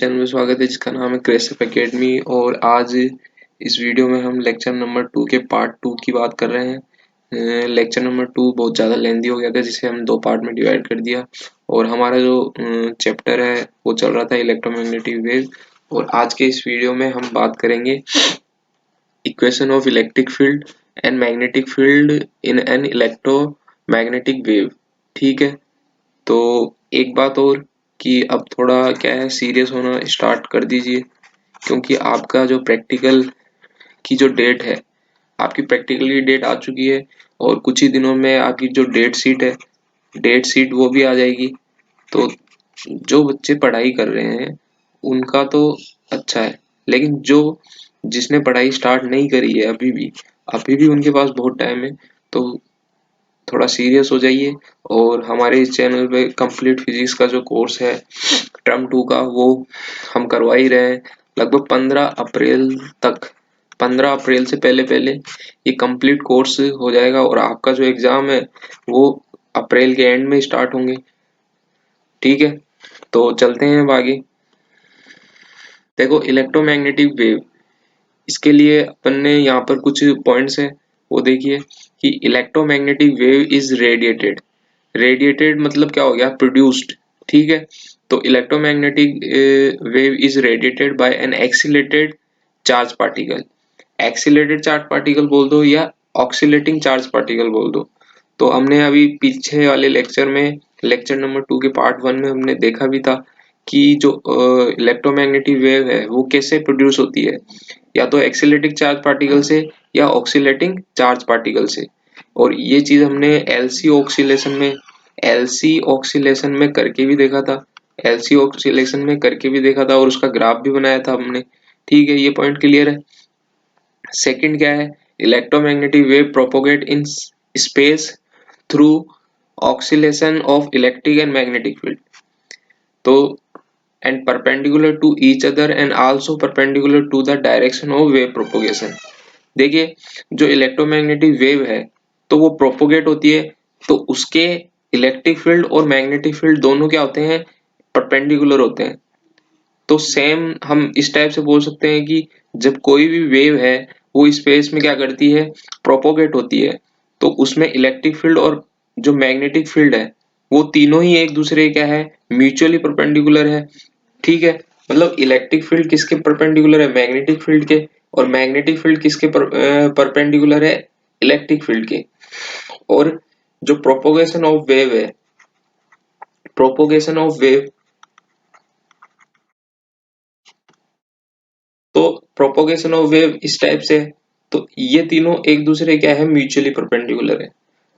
Channel में स्वागत है जिसका नाम है क्रेसप एकेडमी। और आज इस वीडियो में हम लेक्चर नंबर 2 के पार्ट 2 की बात कर रहे हैं। लेक्चर नंबर 2 बहुत ज़्यादा लेंदी हो गया था जिसे हम 2 पार्ट में डिवाइड कर दिया। और हमारा जो चैप्टर है वो चल रहा था इलेक्ट्रोमैग्नेटिक वेव। और आज के इस वीडियो में हम बात करेंगे equation of electric field and magnetic field in an electromagnetic wave. ठीक है, तो एक बात और कि अब थोड़ा क्या है, सीरियस होना स्टार्ट कर दीजिए, क्योंकि आपका जो प्रैक्टिकल की जो डेट है, आपकी प्रैक्टिकल की डेट आ चुकी है। और कुछ ही दिनों में आपकी जो डेट शीट वो भी आ जाएगी। तो जो बच्चे पढ़ाई कर रहे हैं उनका तो अच्छा है, लेकिन जो जिसने पढ़ाई स्टार्ट नहीं करी है अभी भी उनके पास बहुत टाइम है। तो थोड़ा सीरियस हो जाइए। और हमारे इस चैनल पे कंप्लीट फिजिक्स का जो कोर्स है टर्म 2 का, वो हम करवा ही रहे हैं लगभग 15 अप्रैल तक। 15 अप्रैल से पहले पहले ये कंप्लीट कोर्स हो जाएगा और आपका जो एग्जाम है वो अप्रैल के एंड में स्टार्ट होंगे। ठीक है, तो चलते हैं अब आगे। देखो, इलेक्ट्रोमैग्नेटिक वेव, इसके लिए अपन ने यहाँ पर कुछ पॉइंट्स है वो देखिए कि इलेक्ट्रोमैग्नेटिक वेव इज रेडिएटेड मतलब क्या हो गया, प्रोड्यूस्ड। ठीक है, तो electromagnetic wave is radiated by an accelerated charge particle. Accelerated charge particle बोल दो या ऑक्सीलेटिंग चार्ज पार्टिकल बोल दो। तो हमने अभी पीछे वाले लेक्चर में, लेक्चर नंबर 2 के पार्ट 1 में हमने देखा भी था कि जो इलेक्ट्रोमैग्नेटिक वेव है वो कैसे प्रोड्यूस होती है, या तो एक्सीलरेटिंग चार्ज पार्टिकल से या ऑक्सीलेटिंग चार्ज पार्टिकल से। और ये चीज हमने एलसी ऑक्सीलेशन में करके भी देखा था। एलसी ऑक्सीलेशन में करके भी देखा था और उसका ग्राफ भी बनाया था हमने। ठीक है, ये पॉइंट क्लियर है। सेकंड क्या है, electromagnetic wave propagate in space through oscillation of electric and magnetic field. तो and perpendicular to each other and also perpendicular to the direction of wave propagation। देखिए, जो इलेक्ट्रोमैग्नेटिक वेव है तो वो propagate होती है, तो उसके इलेक्ट्रिक फील्ड और मैग्नेटिक फील्ड दोनों क्या होते हैं, परपेंडिकुलर होते हैं। तो सेम हम इस टाइप से बोल सकते हैं कि जब कोई भी वेव है वो स्पेस में क्या करती है, प्रोपोगेट होती है, तो उसमें इलेक्ट्रिक फील्ड और जो मैग्नेटिक फील्ड है वो तीनों ही एक दूसरे क्या है, म्यूचुअली परपेंडिकुलर है। ठीक है, मतलब इलेक्ट्रिक फील्ड किसके परपेंडिकुलर है, मैग्नेटिक फील्ड के। और मैग्नेटिक फील्ड किसके परपेंडिकुलर है, इलेक्ट्रिक फील्ड के। और जो प्रोपोगेशन ऑफ वेव है, प्रोपोगेशन ऑफ वेव, तो प्रोपोगेशन ऑफ वेव इस टाइप से है। तो ये तीनों एक दूसरे क्या है, म्यूचुअली परपेंडिकुलर है।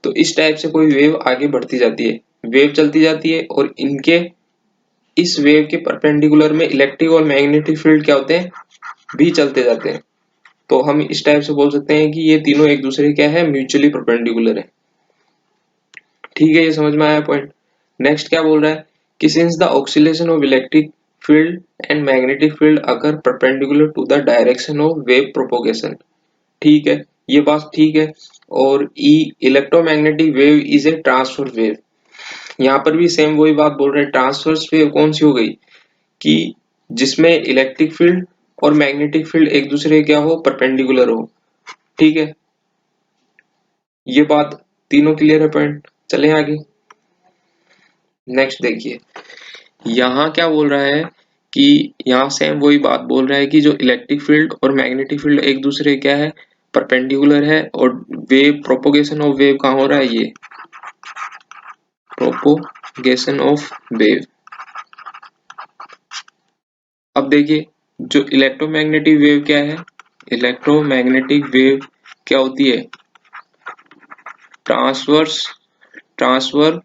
तो इस टाइप से कोई वेव आगे बढ़ती जाती है, वेव चलती जाती है, और इनके इस वेव के परपेंडिकुलर में इलेक्ट्रिक और मैग्नेटिक फील्ड क्या होते हैं, भी चलते जाते हैं। तो हम इस टाइप से बोल सकते हैं कि ये तीनों एक दूसरे क्या है, म्यूचुअली परपेंडिकुलर है। ठीक है, ये समझ में आया पॉइंट। नेक्स्ट क्या बोल रहा है कि since the oscillation of electric field and magnetic field अगर perpendicular to the direction of wave propagation. ठीक है, ये बात ठीक है। और ई electromagnetic wave is a transfer wave, यहाँ पर भी सेम वही बात बोल रहे हैं। ट्रांसवर्स वेव कौन सी हो गई कि जिसमें इलेक्ट्रिक फील्ड और मैग्नेटिक फील्ड एक दूसरे क्या हो, परपेंडिकुलर हो। ठीक है, ये बात तीनों क्लियर है पॉइंट। चले आगे। नेक्स्ट देखिए, यहाँ क्या बोल रहा है कि यहाँ सेम वही बात बोल रहा है कि जो इलेक्ट्रिक फील्ड और मैग्नेटिक फील्ड एक दूसरे क्या है, परपेंडिकुलर है। और वेव प्रोपोगेशन ऑफ वेव कहाँ हो रहा है, ये प्रोपोगेशन ऑफ वेव। अब देखिए, जो इलेक्ट्रोमैग्नेटिक वेव क्या है, इलेक्ट्रोमैग्नेटिक वेव क्या होती है, ट्रांसवर्स ट्रांसफर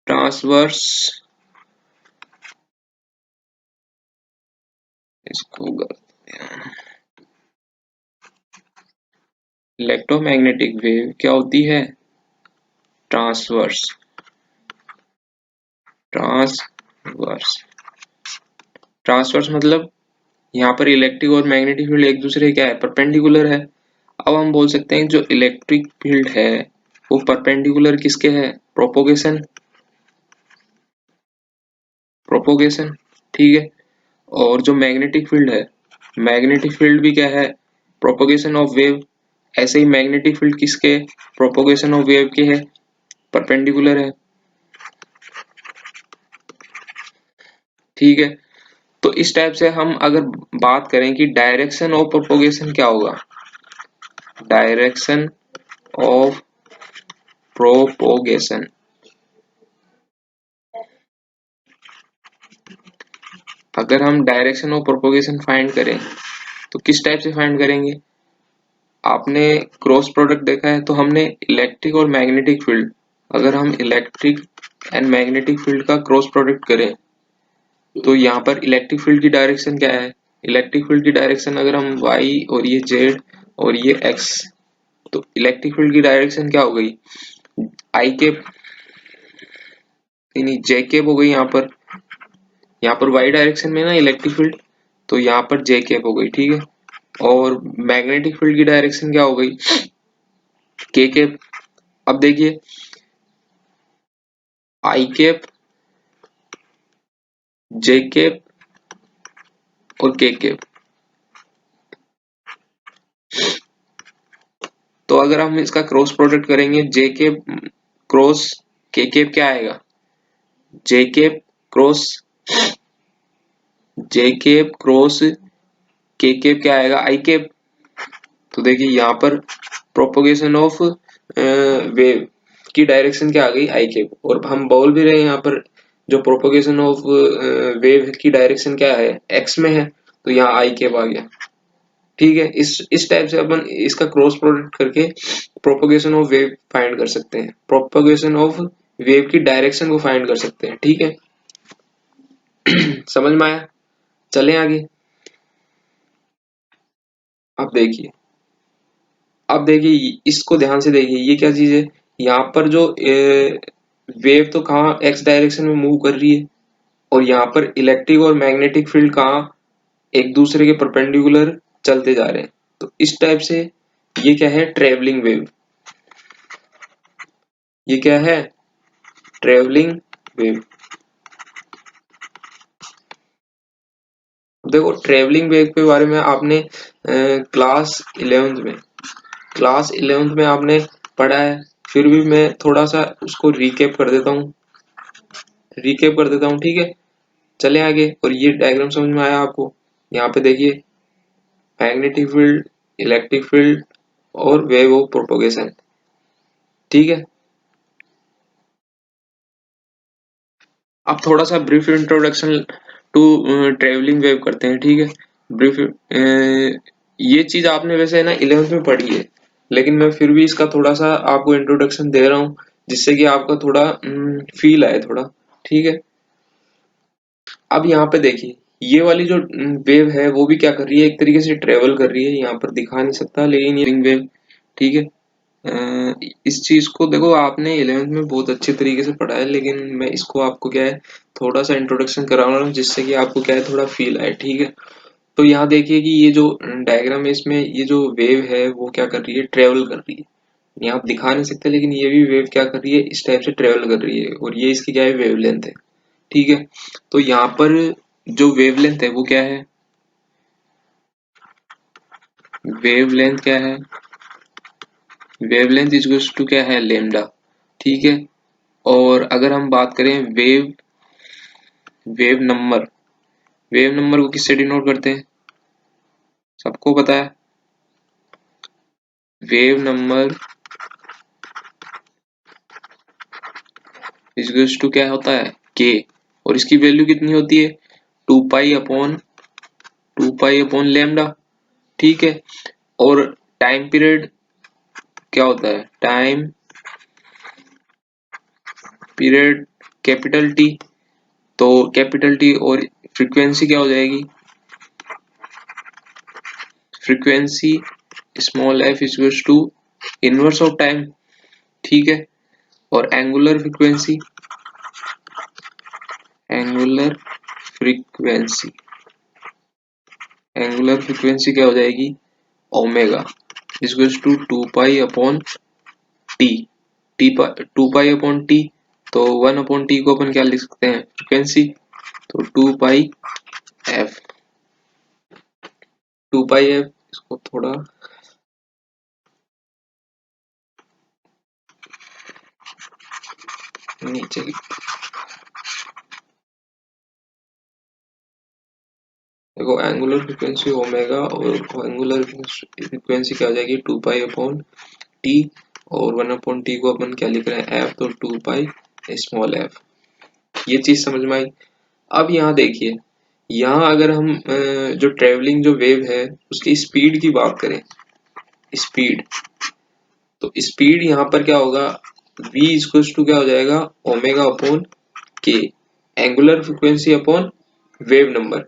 ट्रांसवर्स इसको इलेक्ट्रोमैग्नेटिक वेव क्या होती है, ट्रांसवर्स ट्रांसवर्स ट्रांसवर्स मतलब यहाँ पर इलेक्ट्रिक और मैग्नेटिक फील्ड एक दूसरे क्या है, परपेंडिकुलर है। अब हम बोल सकते हैं जो इलेक्ट्रिक फील्ड है वो परपेंडिकुलर किसके है, प्रोपोगेशन प्रोपोगेशन, ठीक है। और जो मैग्नेटिक फील्ड है, मैग्नेटिक फील्ड भी क्या है, प्रोपोगेशन ऑफ वेव। ऐसे ही मैग्नेटिक फील्ड किसके, प्रोपोगेशन ऑफ वेव के है, परपेंडिकुलर है, ठीक है। तो इस टाइप से हम अगर बात करें कि डायरेक्शन ऑफ प्रोपोगेशन क्या होगा, डायरेक्शन ऑफ प्रोपोगेशन, अगर हम डायरेक्शन ऑफ प्रोपोगेशन फाइंड करें तो किस टाइप से फाइंड करेंगे। आपने क्रॉस प्रोडक्ट देखा है, तो हमने इलेक्ट्रिक और मैग्नेटिक फील्ड, अगर हम इलेक्ट्रिक एंड मैग्नेटिक फील्ड का क्रॉस प्रोडक्ट करें तो यहाँ पर इलेक्ट्रिक फील्ड की डायरेक्शन क्या है, इलेक्ट्रिक फील्ड की डायरेक्शन अगर हम y और ये z और ये x, तो इलेक्ट्रिक फील्ड की डायरेक्शन क्या हो गई, आई कैप, यानी जे कैप हो गई। यहाँ पर y डायरेक्शन में ना इलेक्ट्रिक फील्ड, तो यहाँ पर जे कैप हो गई, ठीक है। और मैग्नेटिक फील्ड की डायरेक्शन क्या हो गई, के कैप। अब देखिए आई कैप, जे कैप और के कैप, तो अगर हम इसका क्रॉस प्रोडक्ट करेंगे जे कैप क्रॉस के कैप क्या आएगा, जे कैप क्रॉस, जे कैप क्रॉस के कैप क्या आएगा, आई कैप। तो देखिए यहाँ पर प्रोपोगेशन ऑफ वेव की डायरेक्शन क्या आ गई, आई कैप। और हम बोल भी रहे हैं यहाँ पर जो प्रोपोगेशन ऑफ वेव की डायरेक्शन क्या है, एक्स में है, तो यहाँ आई कैप आ गया, ठीक है। इस टाइप से अपन इसका क्रॉस प्रोडक्ट करके प्रोपोगेशन ऑफ वेव फाइंड कर सकते हैं, प्रोपोगेशन ऑफ वेव की डायरेक्शन को फाइंड कर सकते हैं, ठीक है। समझ में आया, चलें आगे। अब देखिए, अब देखिए इसको ध्यान से देखिए, ये क्या चीज है, यहाँ पर जो वेव तो कहाँ एक्स डायरेक्शन में मूव कर रही है, और यहाँ पर इलेक्ट्रिक और मैग्नेटिक फील्ड कहाँ एक दूसरे के परपेंडिकुलर चलते जा रहे हैं। तो इस टाइप से ये क्या है, ट्रेवलिंग वेव, ये क्या है, ट्रेवलिंग वेव। देखो ट्रेवलिंग वेव के बारे में आपने क्लास इलेवेंथ में आपने पढ़ा है, फिर भी मैं थोड़ा सा उसको रिकेप कर देता हूँ, ठीक है। चले आगे, और ये डायग्राम समझ में आया आपको, यहाँ पे देखिए मैग्नेटिक फील्ड, इलेक्ट्रिक फील्ड और वेव ऑफ प्रोपोगेशन, ठीक है। अब थोड़ा सा brief introduction to travelling wave करते हैं, ठीक है। ब्रीफ, ये चीज आपने वैसे ना इलेवेंथ में पढ़ी है, लेकिन मैं फिर भी इसका थोड़ा सा आपको इंट्रोडक्शन दे रहा हूँ, जिससे कि आपका थोड़ा फील आए थोड़ा, ठीक है। अब यहाँ पे देखिए, ये वाली जो वेव है वो भी क्या कर रही है, एक तरीके से ट्रेवल कर रही है, यहाँ पर दिखा नहीं सकता लेकिन ये रिंग वेव, ठीक है। इस चीज को देखो आपने इलेवेंथ में बहुत अच्छे तरीके से पढ़ा है, लेकिन मैं इसको आपको क्या है थोड़ा सा इंट्रोडक्शन करा रहा हूँ, जिससे कि आपको क्या है थोड़ा फील आए, ठीक है। तो यहाँ देखिए कि ये जो डायग्राम है, इसमें ये जो वेव है वो क्या कर रही है, ट्रेवल कर रही है। यहाँ आप दिखा नहीं सकते, लेकिन ये भी वेव क्या कर रही है, इस टाइप से ट्रेवल कर रही है, और ये इसकी क्या है, वेवलेंथ है, ठीक है। तो यहाँ पर जो वेवलेंथ है वो क्या है, वेवलेंथ क्या है, वेवलेंथ इज टू क्या है, लेमडा, ठीक है। और अगर हम बात करें वेव नंबर, वेव नंबर को किससे डिनोट करते हैं, सबको पता है, वेव नंबर इज टू क्या होता है, के। और इसकी वैल्यू कितनी होती है, टू पाई अपॉन लेमडा, ठीक है। और टाइम पीरियड क्या होता है, टाइम पीरियड कैपिटल टी, तो कैपिटल टी। और फ्रीक्वेंसी क्या हो जाएगी, frequency small f equals to inverse of time, ठीक है। और एंगुलर फ्रीक्वेंसी एंगुलर फ्रीक्वेंसी क्या हो जाएगी, omega equals to two pi upon T, two pi upon T, तो वन अपॉन टी को अपन क्या लिख सकते हैं, फ्रीक्वेंसी, तो 2πf, 2πf इसको थोड़ा नीचे, देखो एंगुलर फ्रीक्वेंसी ओमेगा और एंगुलर फ्रीक्वेंसी क्या हो जाएगी 2π/t, और 1/t को अपन क्या लिख रहे हैं f, तो 2π f। ये चीज समझ में आई। अब यहाँ देखिए, यहाँ अगर हम जो ट्रेवलिंग जो वेव है उसकी स्पीड की बात करें, स्पीड, तो स्पीड यहाँ पर क्या होगा, v इक्वल्स टू क्या हो जाएगा omega upon k, angular frequency upon wave number.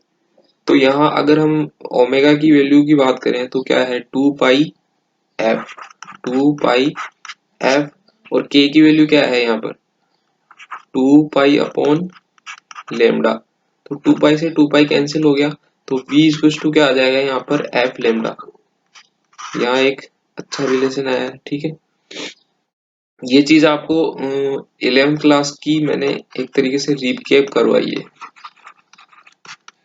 तो यहाँ अगर हम ओमेगा की वैल्यू की बात करें तो क्या है 2πf, 2πf, और k की वैल्यू क्या है यहाँ पर 2π/λ। तो 2π से 2π कैंसिल हो गया, तो v इक्वल्स टू क्या आ जाएगा यहाँ पर f लैम्डा। यहाँ एक अच्छा रिलेशन आया है, ठीक है। ये चीज आपको 11th क्लास की मैंने एक तरीके से रिकैप करवाई है।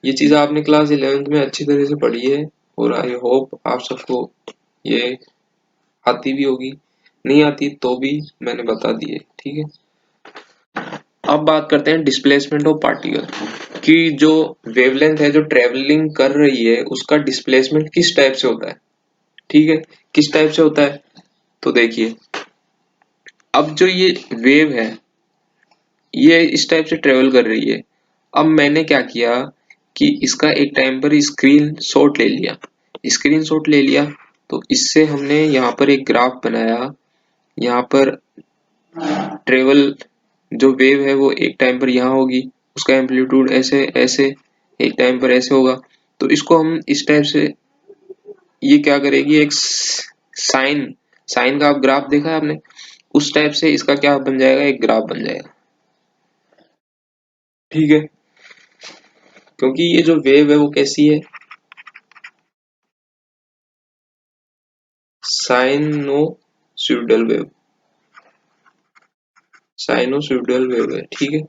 ये चीज आपने क्लास 11th में अच्छी तरह से पढ़ी है, और आई होप आप सबको ये आती भी होगी, नहीं आती तो भी मैंने बता दी है, ठीक है। अब बात करते हैं डिस्प्लेसमेंट ऑफ पार्टिकल कि जो वेवलेंथ है जो ट्रेवलिंग कर रही है उसका डिस्प्लेसमेंट किस टाइप से होता है, ठीक है, किस टाइप से होता है। तो देखिए, अब जो ये वेव है ये इस टाइप से ट्रेवल कर रही है। अब मैंने क्या किया कि इसका एक टाइम पर स्क्रीन शॉट ले लिया, स्क्रीन शॉट ले लिया, तो इससे हमने यहाँ पर एक ग्राफ बनाया। यहाँ पर ट्रेवल जो वेव है वो एक टाइम पर यहाँ होगी, उसका एम्पलीट्यूड ऐसे ऐसे, एक टाइम पर ऐसे होगा। तो इसको हम इस टाइप से, ये क्या करेगी, एक साइन, साइन का आप ग्राफ देखा है आपने, उस टाइप से इसका क्या बन जाएगा, एक ग्राफ बन जाएगा, ठीक है। क्योंकि ये जो वेव है वो कैसी है, साइनोसॉइडल वेव, साइनोसॉइडल वेव है, ठीक है।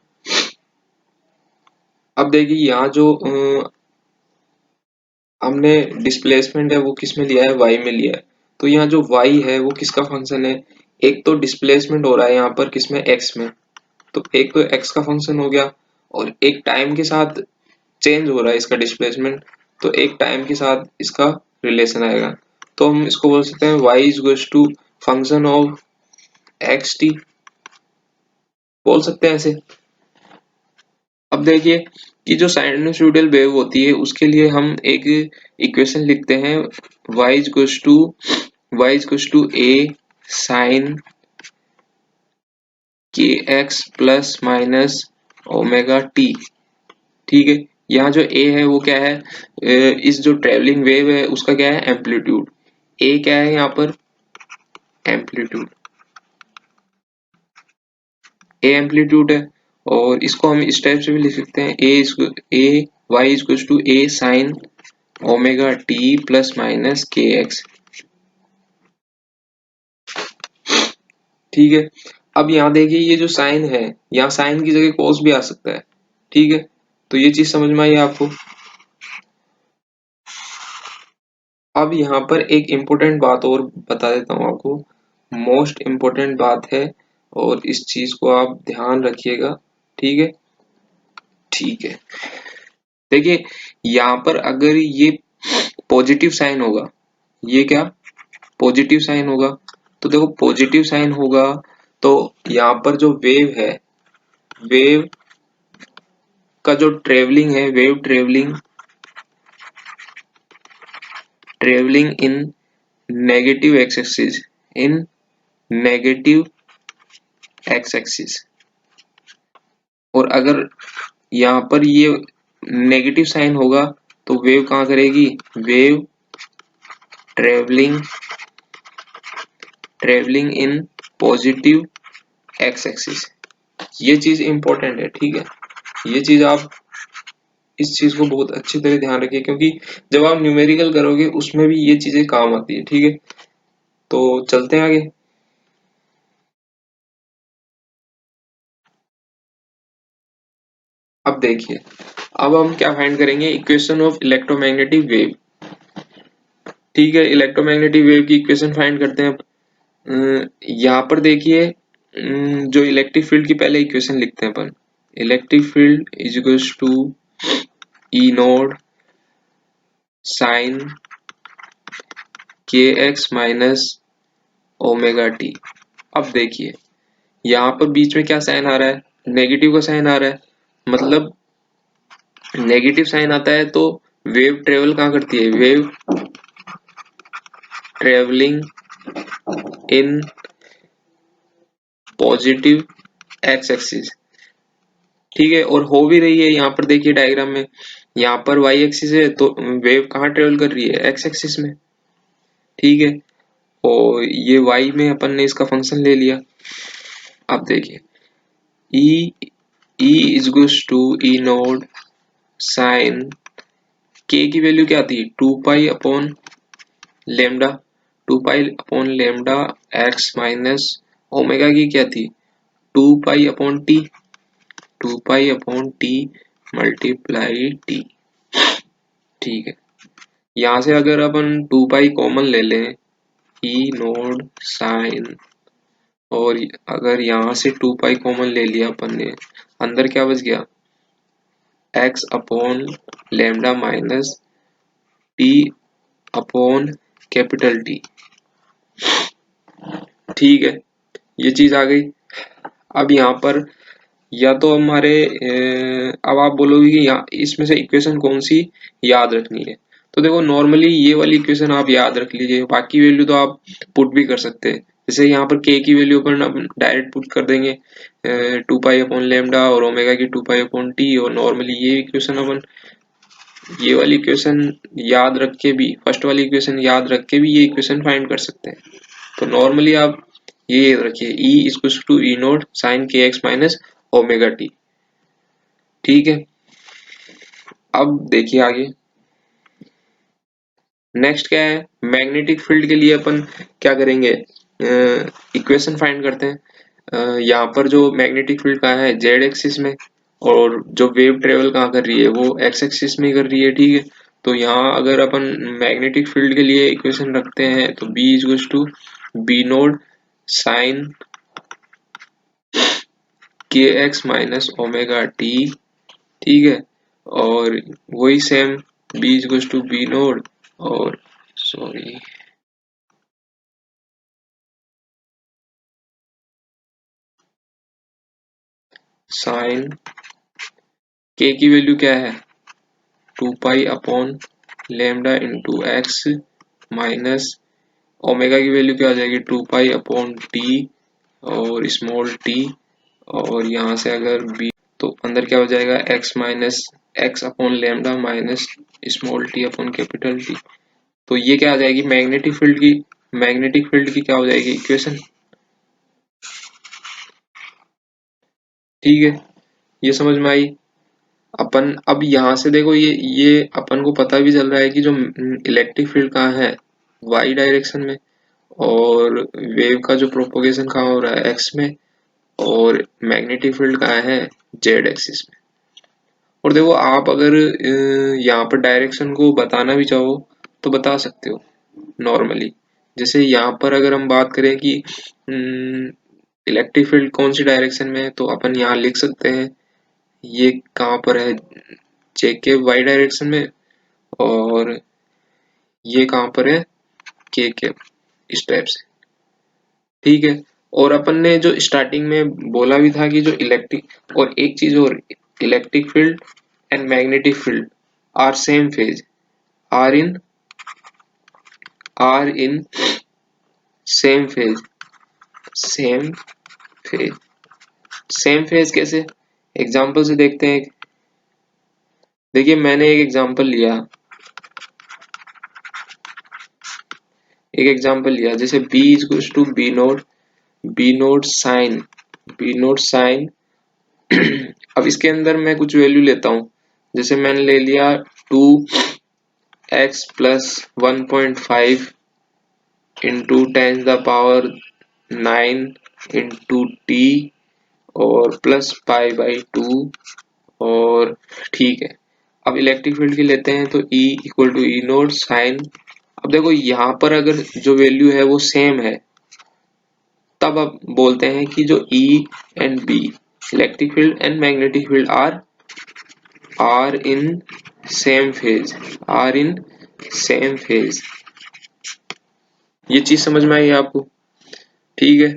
अब देखिए यहाँ जो हमने डिस्प्लेसमेंट है वो किस में लिया है, y में लिया है। तो यहाँ जो y है वो किसका फंक्शन है, एक तो डिस्प्लेसमेंट हो रहा है यहाँ पर किसमें, x में, तो एक तो x का फंक्शन हो गया, और एक टाइम के साथ चेंज हो रहा है इसका डिस्प्लेसमेंट, तो एक टाइम के साथ इसका रिलेशन आएगा। तो हम इसको बोल सकते हैं y is equals to function of x t, बोल सकते हैं ऐसे। अब देखिए कि जो साइनसॉइडल वेव होती है उसके लिए हम एक इक्वेशन लिखते हैं, y equals to a sine के x plus minus omega t, ठीक है। यहाँ जो a है वो क्या है, इस जो ट्रेवलिंग वेव है उसका क्या है, एम्पलीट्यूड। a क्या है यहाँ पर, एम्पलीट्यूड, a एम्पलीट्यूड है। और इसको हम इस टाइप से भी लिख सकते हैं, a y equals to a sine omega t plus minus k x, ठीक है। अब यहाँ देखिए ये जो साइन है, यहाँ साइन की जगह कॉस भी आ सकता है, ठीक है। तो ये चीज समझ में आई आपको। अब यहाँ पर एक इम्पोर्टेंट बात और बता देता हूँ आपको, मोस्ट इम्पोर्टेंट बात है, और इस चीज को आप ध्यान रखिएगा, ठीक है, ठीक है। देखिए यहाँ पर अगर ये पॉजिटिव साइन होगा, ये क्या पॉजिटिव साइन होगा, तो देखो पॉजिटिव साइन होगा तो यहाँ पर जो वेव है, वेव का जो ट्रेवलिंग है, wave travelling, travelling in negative x axis, in negative x axis, और अगर यहाँ पर ये नेगेटिव साइन होगा तो वेव कहाँ करेगी, wave travelling, travelling in positive x axis. ये चीज इंपॉर्टेंट है, ठीक है। ये चीज आप इस चीज को बहुत अच्छी तरह ध्यान रखिए, क्योंकि जब आप न्यूमेरिकल करोगे उसमें भी ये चीजें काम आती है, ठीक है। तो चलते हैं आगे। अब देखिए, अब हम क्या फाइंड करेंगे, इक्वेशन ऑफ इलेक्ट्रोमैग्नेटिक वेव। ठीक है, इलेक्ट्रोमैग्नेटिक वेव की इक्वेशन फाइंड करते हैं। यहाँ पर देखिए, जो इलेक्ट्रिक फील्ड की पहले इक्वेशन लिखते हैं अपन। Electric field is equals to E naught sine के एक्स माइनस ओमेगा टी। अब देखिए, यहाँ पर बीच में क्या साइन आ रहा है, नेगेटिव का साइन आ रहा है। मतलब नेगेटिव साइन आता है तो वेव ट्रेवल कहाँ करती है, wave travelling in positive x axis. ठीक है, और हो भी रही है। यहाँ पर देखिए डायग्राम में, यहाँ पर वाई एक्सिस है तो वेव कहाँ ट्रेवल कर रही है, एक्स एक्सिस में। ठीक है, और ये वाई में अपन ने इसका फंक्शन ले लिया। अब देखिए, ई ई इज गुस to E naught sine k की वैल्यू क्या थी, 2 pi upon lambda, 2 pi upon lambda x minus omega की क्या थी, 2 pi upon T, 2 pi upon T multiply T. ठीक है, यहाँ से अगर अपन 2 पाई कॉमन ले लें, ई नोड साइन, और अगर यहाँ से 2 पाई कॉमन ले लिया अपन ने, अंदर क्या बच गया, x upon lambda minus T upon capital T. ठीक है, ये चीज आ गई। अब यहाँ पर या तो हमारे अब आप बोलोगे कि यहाँ इसमें से इक्वेशन कौन सी याद रखनी है। तो देखो, नॉर्मली ये वाली इक्वेशन आप याद रख लीजिए, बाकी वैल्यू तो आप पुट भी कर सकते हैं। जैसे यहाँ पर के की वैल्यू अपन डायरेक्ट पुट कर देंगे, 2 पाई अपॉन लेमडा, और ओमेगा की 2 पाई अपॉन टी। और नॉर्मली ये इक्वेशन अपन, ये वाली इक्वेशन याद रख के भी, फर्स्ट वाली इक्वेशन याद रख के भी ये इक्वेशन फाइंड कर सकते हैं। तो नॉर्मली आप ये याद रखिए, E equals to E naught sine के एक्स माइनस ओमेगा टी। ठीक है, अब देखिए आगे नेक्स्ट क्या है, मैग्नेटिक फील्ड के लिए अपन क्या करेंगे, इक्वेशन फाइंड करते हैं। यहाँ पर जो मैग्नेटिक फील्ड कहाँ है, जेड एक्सिस में, और जो वेव ट्रेवल कहाँ कर रही है, वो एक्स एक्सिस में कर रही है। ठीक है, तो यहाँ अगर अपन मैग्नेटिक फील्ड के लिए इक्वेशन रखते हैं तो B equals to B naught sine के एक्स माइनस ओमेगा टी। ठीक है, और वही same B equals to B naught, और सॉरी साइन के की वैल्यू क्या है, 2 pi upon lambda into x minus omega की वैल्यू क्या आ जाएगी, 2 पाई अपॉन टी और स्मॉल टी, और यहाँ से अगर बी, तो अंदर क्या हो जाएगा, x minus x upon lambda minus small T upon capital T. तो ये क्या आ जाएगी, मैग्नेटिक फील्ड की, मैग्नेटिक फील्ड की क्या हो जाएगी इक्वेशन। ठीक है, ये समझ में आई। अपन अब यहाँ से देखो, ये अपन को पता भी चल रहा है कि जो इलेक्ट्रिक फील्ड कहाँ है, वाई डायरेक्शन में, और वेव का जो प्रोपोगेशन कहाँ हो रहा है, एक्स में, और मैग्नेटिक फील्ड कहाँ है, जेड एक्सिस में। और देखो, आप अगर यहाँ पर डायरेक्शन को बताना भी चाहो तो बता सकते हो नॉर्मली। जैसे यहाँ पर अगर हम बात करें कि इलेक्ट्रिक फील्ड कौन सी डायरेक्शन में है, तो अपन यहाँ लिख सकते हैं, ये कहाँ पर है, जे के वाई डायरेक्शन में, और ये कहाँ पर है, के इस टाइप से। ठीक है, और अपन ने जो स्टार्टिंग में बोला भी था कि जो इलेक्ट्रिक, और एक चीज और, electric field and magnetic field are same phase, are in are in same phase, same phase. Same phase कैसे, एग्जांपल से देखते हैं। देखिए, मैंने एक एग्जांपल लिया, जैसे B equals to B naught sine अब इसके अंदर मैं कुछ वैल्यू लेता हूँ। जैसे मैंने ले लिया 2x+1.5 इंटू 10⁻⁹ इंटू टी, और प्लस पाई बाई 2, और ठीक है, अब इलेक्ट्रिक फील्ड की लेते हैं तो E equal to E naught sine. अब देखो यहाँ पर अगर जो वैल्यू है वो सेम है तब अब बोलते हैं कि जो E and B electric field and magnetic field are in same phase, are in same phase. ये चीज समझ में आई आपको? ठीक है,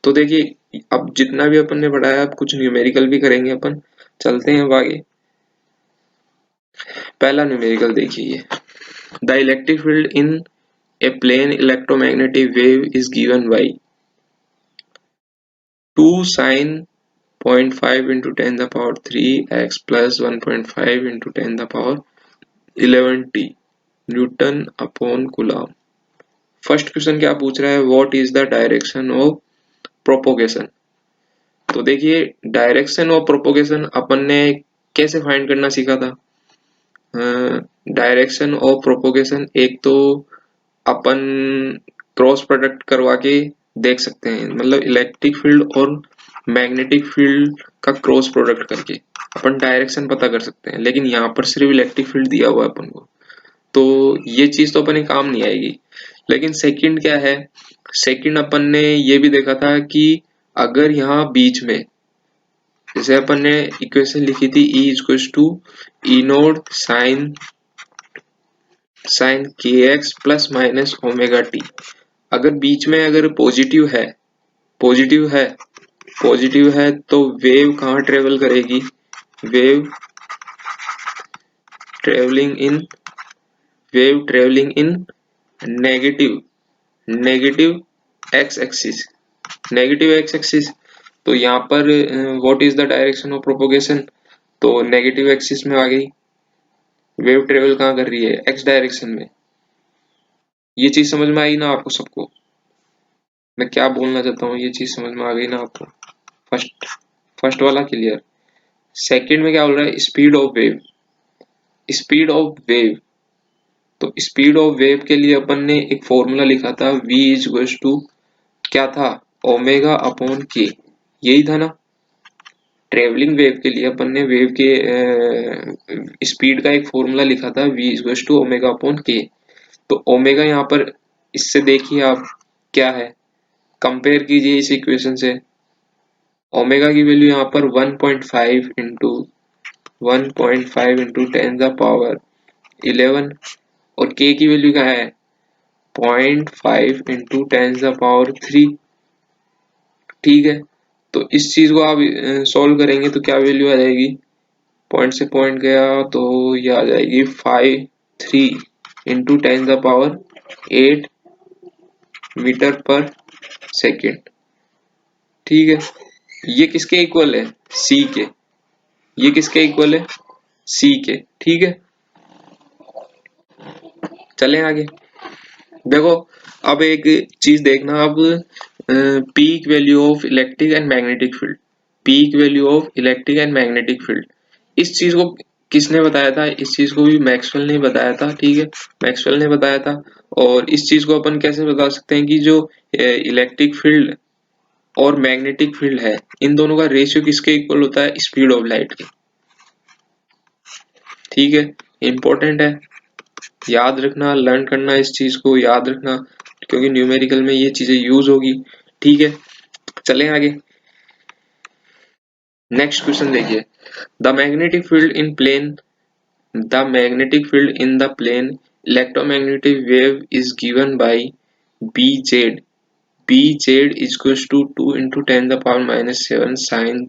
तो देखिए अब जितना भी अपन ने पढ़ाया अब कुछ न्यूमेरिकल भी करेंगे अपन। चलते हैं अब आगे। पहला न्यूमेरिकल देखिए, the electric field in a plane electromagnetic wave is given by 2 sin 0.5 into 10 the power 3 x plus 1.5 into 10 the power 11 t Newton upon coulomb. First question क्या पूछ रहा है, what is the direction of propagation. तो देखिए direction of propagation अपन ने कैसे find करना सीखा था। डायरेक्शन ऑफ प्रोपोगेशन एक तो अपन क्रॉस प्रोडक्ट करवा के देख सकते हैं, मतलब इलेक्ट्रिक फील्ड और मैग्नेटिक फील्ड का क्रॉस प्रोडक्ट करके अपन डायरेक्शन पता कर सकते हैं। लेकिन यहाँ पर सिर्फ इलेक्ट्रिक फील्ड दिया हुआ है अपन को, तो ये चीज तो अपन काम नहीं आएगी। लेकिन सेकंड क्या है, सेकंड अपन ने ये भी देखा था कि अगर यहाँ बीच में, जैसे अपन ने इक्वेशन लिखी थी E equal to E naught sine के x plus minus omega t. अगर बीच में अगर पॉजिटिव है, पॉजिटिव है, पॉजिटिव है तो वेव कहाँ ट्रेवल करेगी, wave travelling in, wave travelling in negative, negative x axis, negative x axis. तो यहाँ पर what is the direction of propagation, तो नेगेटिव एक्सिस में आ गई। वेव ट्रेवल कहाँ कर रही है, एक्स डायरेक्शन में। ये चीज समझ में आई ना आपको सबको, मैं क्या बोलना चाहता हूँ, ये चीज समझ में आ गई ना आपको। फर्स्ट फर्स्ट वाला क्लियर। सेकंड में क्या बोल रहा है, speed of wave, speed of wave. तो स्पीड ऑफ वेव के लिए अपन ने एक फॉर्मूला लिखा था, v इज टू क्या था, ओमेगा अपॉन के, यही था ना। ट्रेवलिंग वेव के लिए अपन ने वेव के स्पीड का एक फॉर्मूला लिखा था, v is to omega upon k. तो ओमेगा यहाँ पर इससे देखिए आप क्या है, कंपेयर कीजिए इस इक्वेशन से। ओमेगा की वैल्यू यहाँ पर 1.5 इंटू 1.5 इंटू 10 द पावर 11 और k की वैल्यू क्या है 0.5 इंटू 10 द पावर 3। ठीक है, तो इस चीज को आप सॉल्व करेंगे तो क्या वैल्यू आ जाएगी, पॉइंट से पॉइंट गया तो ये आ जाएगी 3 इंटू 10 द पावर 8 मीटर पर सेकेंड। ठीक है, ये किसके इक्वल है, सी के, ये किसके इक्वल है, सी के। ठीक है, चलें आगे। देखो अब एक चीज देखना, अब peak value of electric and magnetic field, peak value of electric and magnetic field, इस चीज को किसने बताया था, इस चीज को भी मैक्सवेल ने बताया था। ठीक है, मैक्सवेल ने बताया था। और इस चीज को अपन कैसे बता सकते हैं कि जो इलेक्ट्रिक फील्ड और मैग्नेटिक फील्ड है इन दोनों का रेशियो किसके इक्वल होता है, स्पीड ऑफ लाइट के। ठीक है, इंपॉर्टेंट है, याद रखना, लर्न करना, इस चीज को याद रखना क्योंकि न्यूमेरिकल में ये चीजें यूज होगी। ठीक है, चलें आगे। नेक्स्ट क्वेश्चन देखिए, the magnetic field in plane, the magnetic field in the plane electromagnetic wave is given by bz, bz is equals to 2 into 10 the power minus 7 sin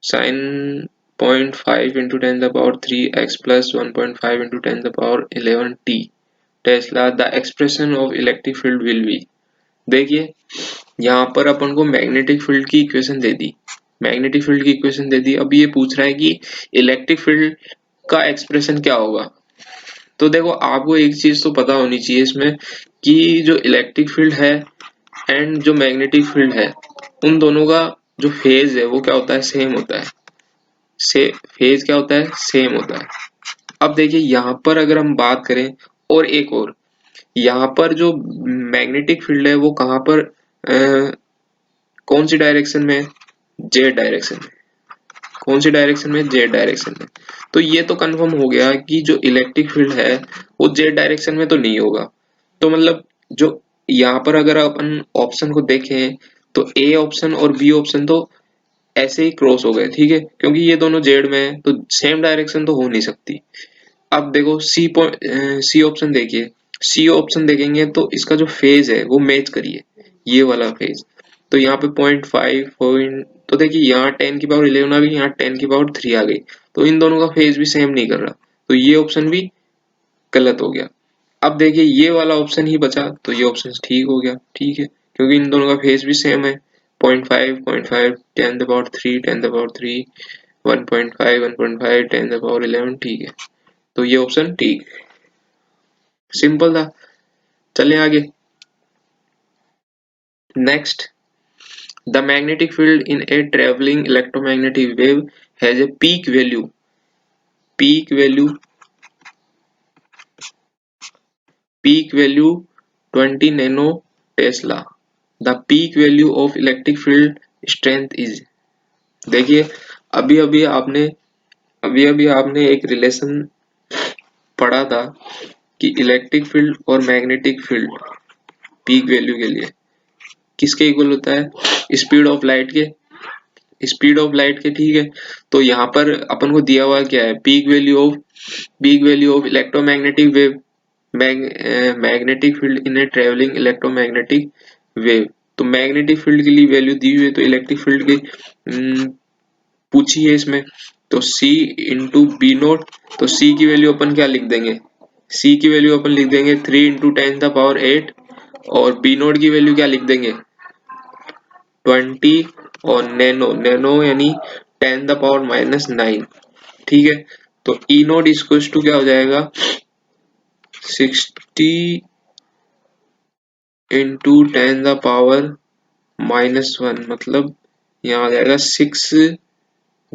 0.5 into 10 the power 3 x plus 1.5 into 10 the power 11 t Tesla the expression of electric field will be. देखिए यहाँ पर अपन को magnetic field की equation दे दी, magnetic field की equation दे दी। अब ये पूछ रहा है कि इलेक्ट्रिक फील्ड का एक्सप्रेशन क्या होगा। तो देखो आपको एक चीज तो पता होनी चाहिए इसमें कि जो इलेक्ट्रिक फील्ड है एंड जो मैग्नेटिक फील्ड है उन दोनों का जो फेज है वो क्या होता है, सेम होता है। से फेज क्या होता है, सेम होता है। अब देखिए यहाँ पर अगर हम बात करें और एक और, यहाँ पर जो मैग्नेटिक फील्ड है वो कहाँ पर कौन सी डायरेक्शन में, जेड डायरेक्शन में। कौन सी डायरेक्शन में, जेड डायरेक्शन में। तो ये तो कंफर्म हो गया कि जो इलेक्ट्रिक फील्ड है वो जेड डायरेक्शन में तो नहीं होगा। तो मतलब जो यहाँ पर अगर अपन ऑप्शन को देखें तो ए ऑप्शन और बी ऑप्शन तो ऐसे ही क्रॉस हो गए, ठीक है, क्योंकि ये दोनों जेड में है तो सेम डायरेक्शन तो हो नहीं सकती। अब देखो सी ऑप्शन देखिए, सी ऑप्शन देखेंगे तो इसका जो फेज है वो मैच करिए, ये वाला फेज। तो यहाँ पे 0.5 पॉइंट, तो देखिए यहाँ 10⁻11 आ गई, यहाँ 10⁻3 आ गई, तो इन दोनों का फेज भी सेम नहीं कर रहा, तो ये ऑप्शन भी गलत हो गया। अब देखिए ये वाला ऑप्शन ही बचा, तो ये ऑप्शन ठीक हो गया, ठीक है, क्योंकि इन दोनों का फेज भी सेम है। 0.5 10⁻3 10⁻3 1.5 1.5 10⁻11, ठीक है, तो ये ऑप्शन ठीक, सिंपल था। चलें आगे। Next, the magnetic field in A travelling electromagnetic wave has a peak value 20 nano Tesla. The peak value of electric field strength is. देखिए अभी अभी आपने एक रिलेशन पढ़ा था कि इलेक्ट्रिक फील्ड और मैग्नेटिक फील्ड पीक वैल्यू के लिए किसके इक्वल होता है, स्पीड ऑफ लाइट के, ठीक है। तो यहाँ पर अपन को दिया हुआ क्या है, peak value of electromagnetic wave, magnetic field in A travelling electromagnetic wave. तो मैग्नेटिक फील्ड के लिए वैल्यू दी हुई है, तो इलेक्ट्रिक फील्ड की पूछी है इसमें, तो C इंटू बी नोट। तो C की वैल्यू अपन क्या लिख देंगे, C की वैल्यू अपन लिख देंगे 3 इंटू 10⁻8, और बी नोट की वैल्यू क्या लिख देंगे 20, और नैनो यानी 10⁻⁻9, ठीक है। तो ई नोट इक्वल टू क्या हो जाएगा 60 इंटू 10⁻⁻1, मतलब यहाँ आ जाएगा 6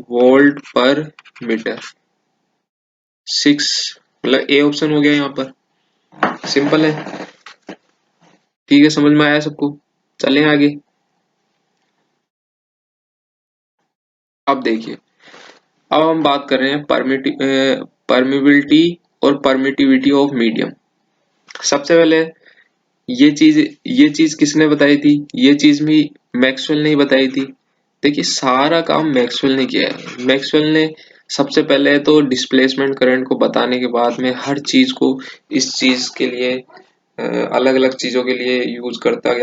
वोल्ट पर मीटर। 6 मतलब ए ऑप्शन हो गया यहाँ पर, सिंपल है, ठीक है, समझ में आया सबको। चलें आगे। अब देखिए, अब हम बात कर रहे हैं परमिबिलिटी और परमिटिविटी ऑफ मीडियम। सबसे पहले ये चीज किसने बताई थी, ये चीज भी मैक्सवेल ने ही बताई थी। देखिए सारा काम मैक्सवेल ने किया है। मैक्सवेल ने सबसे पहले तो डिस्प्लेसमेंट करंट को बताने के बाद में हर चीज को इस चीज के लिए अलग अलग चीजों के लिए यूज करता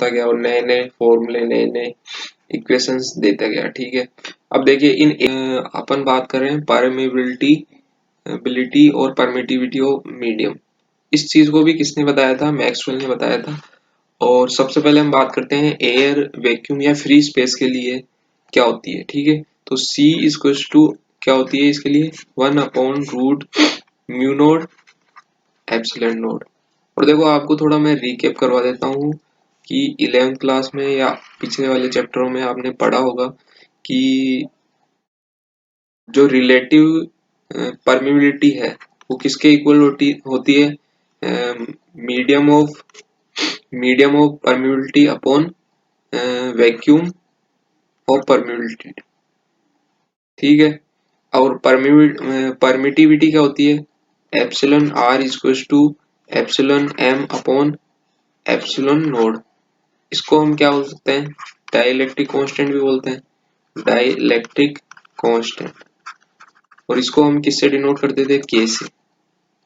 गया और नए नए फॉर्मूले नए नए इक्वेशंस देता गया, ठीक है। अब देखिए अपन बात कर रहे हैं परमेबिलिटी और परमिटिविटी ऑफ मीडियम। इस चीज को भी किसने बताया था, मैक्सवेल ने बताया था। और सबसे पहले हम बात करते हैं एयर, वैक्यूम या फ्री स्पेस के लिए क्या होती है, ठीक है। तो C इक्वल टू क्या होती है इसके लिए 1/रूट म्यू नोड एप्सिलॉन नोड। और देखो आपको थोड़ा मैं रिकेप करवा देता हूँ कि 11th क्लास में या पिछले वाले चैप्टरों में आपने पढ़ा होगा कि जो रिलेटिव परमिबिलिटी है वो किसके इक्वल होती है, medium of permeability upon vacuum और परमिबिलिटी, ठीक है। और परमिटिविटी क्या होती है, epsilon R equal to epsilon M upon epsilon naught. इसको हम क्या बोल सकते हैं, डाइलेक्ट्रिक कांस्टेंट भी बोलते हैं, डाइलेक्ट्रिक कांस्टेंट। और इसको हम किससे डिनोट करते थे, K से,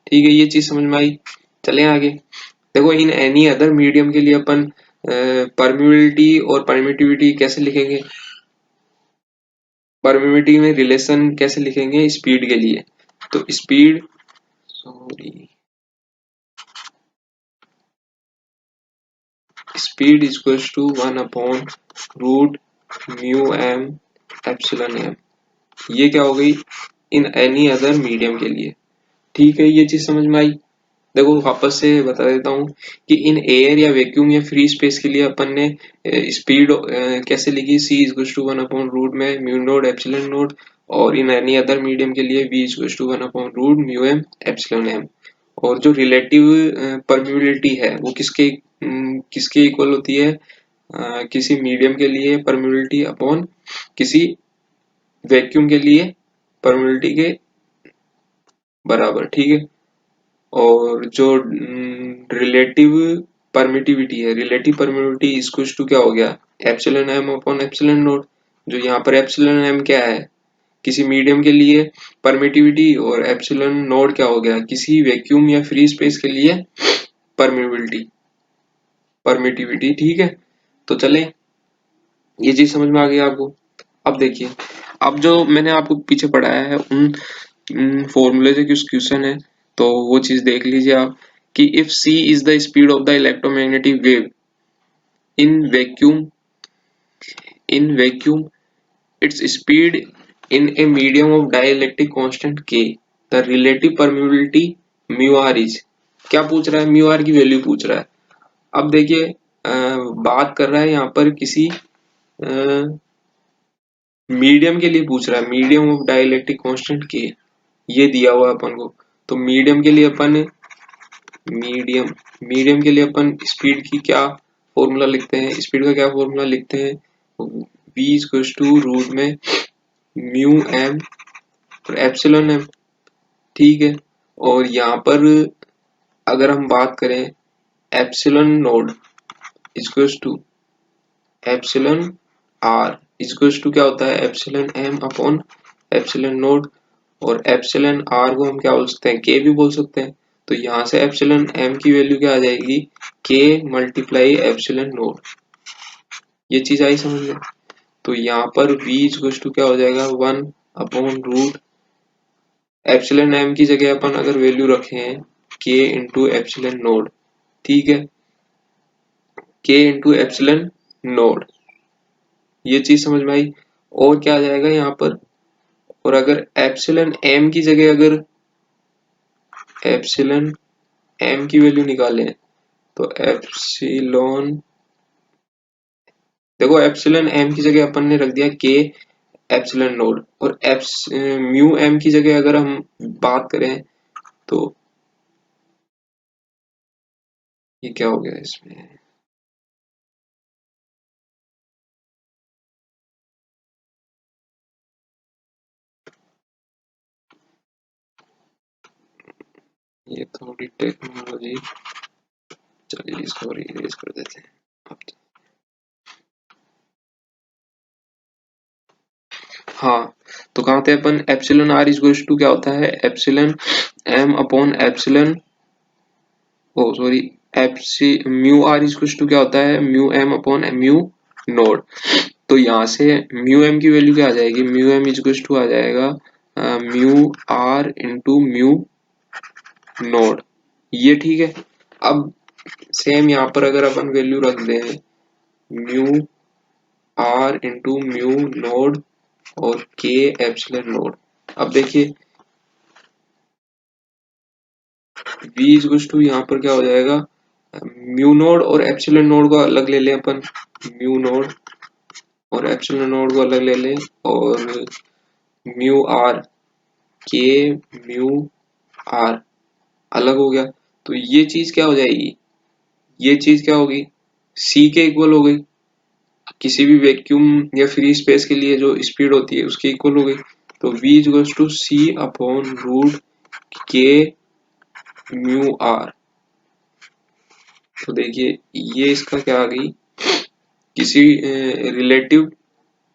ठीक है। ये चीज समझ में आई। चलें आगे। देखो इन एनी अदर मीडियम के लिए अपन परमिबिलिटी और परमिटिविटी कैसे लिखेंगे, परमिटिविटी में रिलेशन कैसे लिखेंगे स्पीड के लिए, तो स्पीड इक्वल्स टू 1/रूट म्यू एम एप्सिलॉन एम। ये क्या हो गई इन एनी अदर मीडियम के लिए, ठीक है। ये चीज समझ में आई। देखो वापस से बता देता हूँ कि इन एयर या वैक्यूम या फ्री स्पेस के लिए अपन ने स्पीड कैसे लिखी, C इक्वल टू 1/रूट में म्यू नोड एप्सिलॉन नोड, और इन एनी अदर मीडियम के लिए V इक्वल टू 1/रूट म्यू एम एप्सिलॉन एम। और जो रिलेटिव परमिबिलिटी है वो किसके इक्वल होती है, किसी मीडियम के लिए परमिबिलिटी अपॉन किसी वैक्यूम के लिए परमिटिविटी के बराबर, ठीक है। और जो रिलेटिव परमिटिविटी है, रिलेटिव परमिटिविटी इसको टू क्या हो गया, epsilon M upon epsilon naught. जो यहाँ पर एप्सिलॉन एम क्या है, किसी मीडियम के लिए परमिटिविटी, और एप्सिलॉन नोट क्या हो गया, किसी वैक्यूम या फ्री स्पेस के लिए परमिबिलिटी परमिटिविटी, ठीक है। तो चले, ये चीज समझ में आ गई आपको। अब देखिए, अब जो मैंने आपको पीछे पढ़ाया है उन फॉर्मूले से कुछ क्वेश्चन है, तो वो चीज देख लीजिए आप, कि if c is the speed of the electromagnetic wave in vacuum in vacuum, its speed in a medium of dielectric constant k, the relative permeability mu r is, क्या पूछ रहा है, म्यू आर की वैल्यू पूछ रहा है। अब देखिए, बात कर रहा है यहाँ पर किसी मीडियम के लिए पूछ रहा है, मीडियम ऑफ डाइलेक्ट्रिक कांस्टेंट के, ये दिया हुआ है अपन को। तो मीडियम के लिए अपन मीडियम मीडियम के लिए अपन स्पीड की क्या फॉर्मूला लिखते हैं, स्पीड का क्या फॉर्मूला लिखते हैं, v इक्वल्स टू रूट में म्यू एम और एप्सिलॉन एम, ठीक है। और यहाँ पर अगर हम बात करें epsilon naught equals to epsilon R equals to क्या होता है, epsilon M upon epsilon naught. और एप्सिलॉन आर को हम क्या बोल सकते हैं, के भी बोल सकते हैं। तो यहाँ से एप्सिलॉन एम की वैल्यू क्या आ जाएगी, के मल्टीप्लाई एप्सिलॉन नोड। ये चीज आई समझ में। तो यहाँ पर v इक्वल्स टू क्या हो जाएगा, 1/रूट एप्सिलॉन एम की जगह अपन अगर वैल्यू रखें k इंटू एप्सिलॉन नोड, ठीक है, k इंटू एप्सिलॉन नोड, ये चीज समझ में आई। और क्या आ जाएगा यहाँ पर, और अगर एप्सिलॉन एम की जगह अगर एप्सिलॉन एम की वैल्यू निकालें, तो एप्सिलॉन, देखो एप्सिलॉन एम की जगह अपन ने रख दिया के एप्सिलॉन नोड, और म्यू एम की जगह अगर हम बात करें, तो ये क्या हो गया इसमें, ये थोड़ी टेक्नोलॉजी, चलिए इसको इरेज कर देते हैं अब। हाँ, तो कहाँ थे अपन, एप्सिलॉन आर इक्वल्स टू क्या होता है, epsilon M upon epsilon, oh sorry, epsi mu R equals to क्या होता है, mu M upon mu naught. तो यहाँ से म्यू एम की वैल्यू क्या आ जाएगी, म्यू एम इक्वल्स टू आ जाएगा mu R into mu naught, ये ठीक है। अब सेम यहाँ पर अगर अपन वैल्यू रख दें mu R into mu naught और के एप्सिलॉन नोड, अब देखिए v इक्वल्स टू यहाँ पर क्या हो जाएगा, म्यू नोड और एप्सिलॉन नोड को अलग ले लें अपन, म्यू नोड और एप्सिलॉन नोड को अलग ले लें, और म्यू आर, के म्यू आर अलग हो गया। तो ये चीज क्या हो जाएगी, ये चीज क्या होगी, c के इक्वल हो गई, किसी भी वैक्यूम या फ्री स्पेस के लिए जो स्पीड होती है उसके इक्वल हो गई। तो v equals to c upon root K mu r. तो देखिए ये इसका क्या आ गई, किसी रिलेटिव